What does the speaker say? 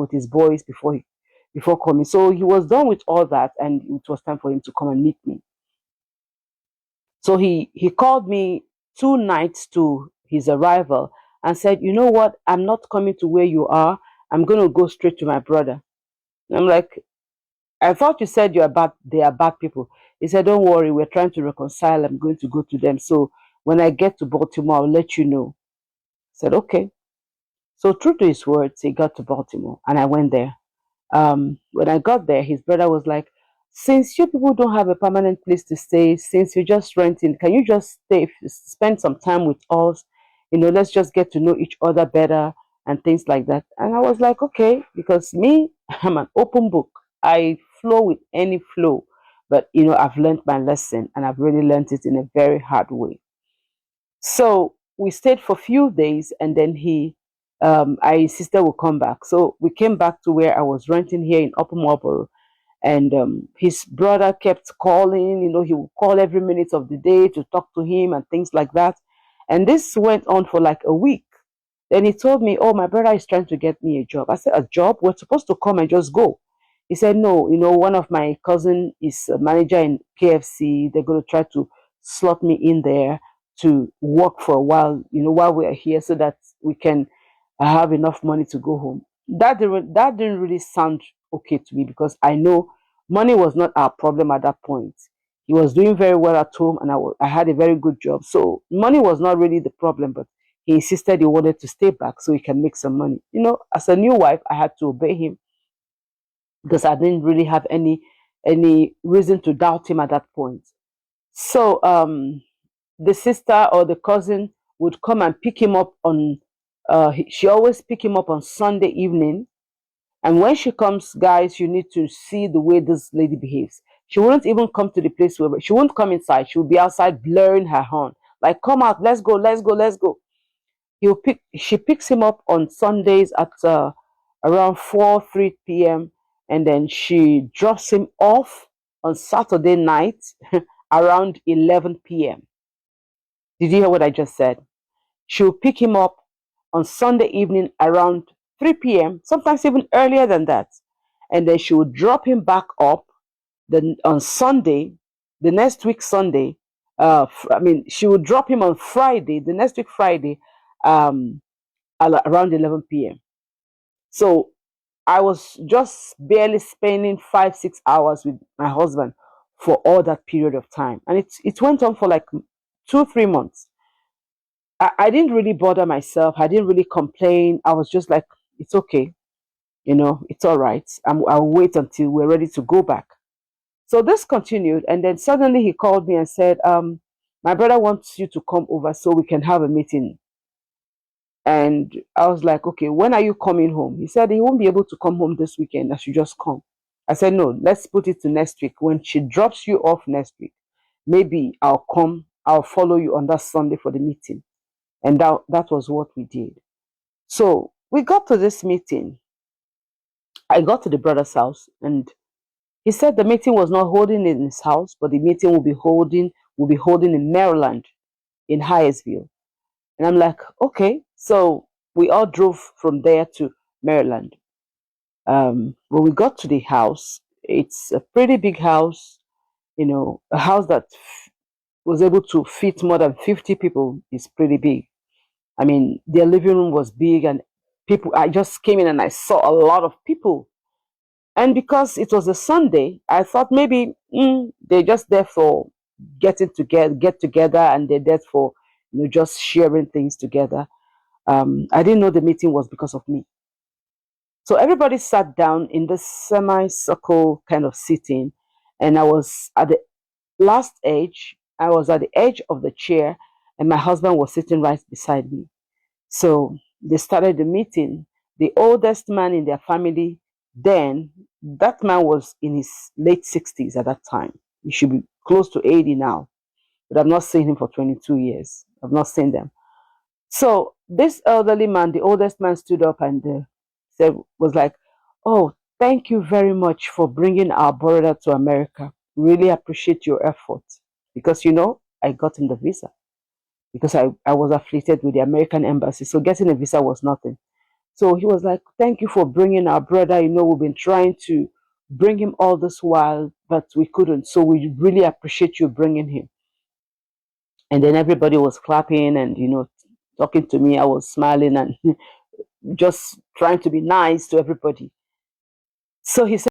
with his boys before coming. So he was done with all that, and it was time for him to come and meet me. So he called me 2 nights to his arrival and said, "You know what? I'm not coming to where you are. I'm going to go straight to my brother." And I'm like, "I thought you said they are bad people." He said, "Don't worry, we're trying to reconcile. I'm going to go to them. So when I get to Baltimore, I'll let you know." I said, "Okay." So true to his words, he got to Baltimore and I went there. When I got there, his brother was like, "Since you people don't have a permanent place to stay, since you're just renting, can you just spend some time with us? Let's just get to know each other better and things like that." And I was like, "Okay," because me, I'm an open book. I flow with any flow. But, I've learned my lesson and I've really learned it in a very hard way. So we stayed for a few days and then I insisted we'll come back. So we came back to where I was renting here in Upper Marlboro. And his brother kept calling, he would call every minute of the day to talk to him and things like that. And this went on for like a week. Then he told me, "Oh, my brother is trying to get me a job." I said, "A job? We're supposed to come and just go." He said, "No, one of my cousin is a manager in KFC. They're going to try to slot me in there to work for a while, while we're here so that we can have enough money to go home." That didn't really sound okay to me because I know money was not our problem at that point. He was doing very well at home and I had a very good job. So money was not really the problem, but he insisted he wanted to stay back so he can make some money. As a new wife, I had to obey him because I didn't really have any reason to doubt him at that point. So the sister or the cousin would come and pick him up on. She always pick him up on Sunday evening, and when she comes, guys, you need to see the way this lady behaves. She wouldn't even come to the place where she won't come inside. She will be outside blaring her horn, like, "Come out, let's go, let's go, let's go." She picks him up on Sundays at around 3 p.m. and then she drops him off on Saturday night around 11 p.m. Did you hear what I just said? She'll pick him up on Sunday evening around 3 p.m., sometimes even earlier than that. And then she would drop him back up on Sunday, the next week Sunday. She would drop him on Friday, the next week Friday, um, around 11 p.m. So I was just barely spending 5, 6 hours with my husband for all that period of time. And it went on for like 2, 3 months. I didn't really bother myself. I didn't really complain. I was just like, "It's okay. It's all right. I'll wait until we're ready to go back." So this continued. And then suddenly he called me and said, "My brother wants you to come over so we can have a meeting." And I was like, "Okay, when are you coming home?" He said he won't be able to come home this weekend. I should just come. I said, "No, let's put it to next week. When she drops you off next week, maybe I'll come. I'll follow you on that Sunday for the meeting." And that was what we did. So we got to this meeting. I got to the brother's house and he said the meeting was not holding in his house, but the meeting will be holding in Maryland, in Hyattsville. And I'm like, "Okay." So we all drove from there to Maryland. When we got to the house, it's a pretty big house, a house that was able to fit more than 50 people is pretty big. I mean, their living room was big and I just came in and I saw a lot of people. And because it was a Sunday, I thought maybe they're just there for get together and they're there for, just sharing things together. I didn't know the meeting was because of me. So everybody sat down in this semicircle kind of sitting, and I was at the last edge. I was at the edge of the chair, and my husband was sitting right beside me. So they started the meeting. The oldest man in their family then, that man was in his late 60s at that time. He should be close to 80 now, but I've not seen him for 22 years. I've not seen them. So this elderly man, the oldest man, stood up and was like, "Oh, thank you very much for bringing our brother to America. Really appreciate your effort because I got him the visa because I was affiliated with the American embassy, so getting a visa was nothing." So he was like, thank you for bringing our brother. You know, we've been trying to bring him all this while, but we couldn't. So we really appreciate you bringing him. And then everybody was clapping and, you know, talking to me. I was smiling and just trying to be nice to everybody. So he said,